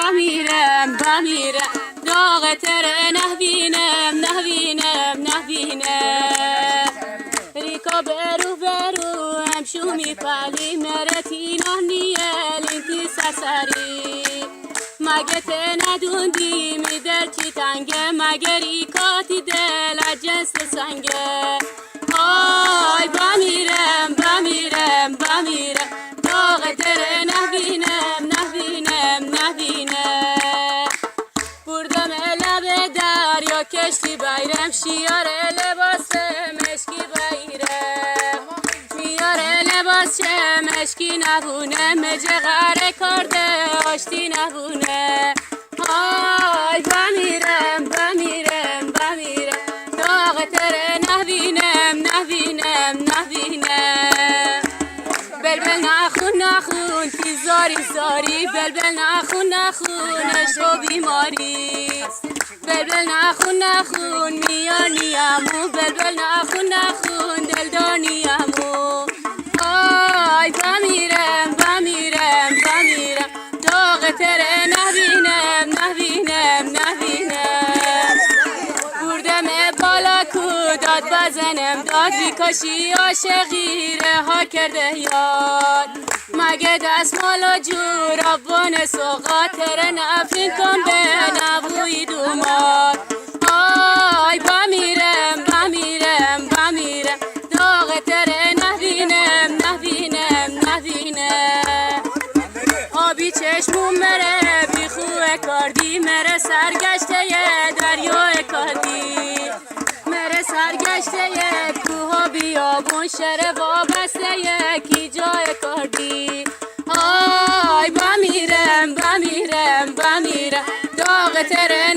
بمیرم داغ تره نبینم ریکا برو همشو میپلی مرتی نهنیل اینتی سسری مگه ته ندوندی میدر چی تنگه مگه ریکاتی دل جنس سنگه آی بمیرم داغ تره نبینم بردم لب دریا کشتی بیرم شیار لباس مشکی بیرم میاره لباس مشکی نبونه مجه غره کرده آشتی نبونه آی بمیرم داغ تره نبینم بلبل نخون تی زاری بلبل نخون عشق و بیماری بلبل نخون میار نیامو بلبل نخون دلدار نیامو آی بمیرم داغ تره نبینم بردم بالا کو داد بزنم داد بیکاشی عاشقی رها کرده یاد مگه دستمال و جوراب و نسوقات تره نفرین کن به نبوی دومات آی بمیرم داغ تره نبینم آبی چشمون مره بی خوه کردی مره سرگشته دریای کردی مره سرگشته کوه بیابون شره وابسته کی جای کردی آی بمیرم داغ تره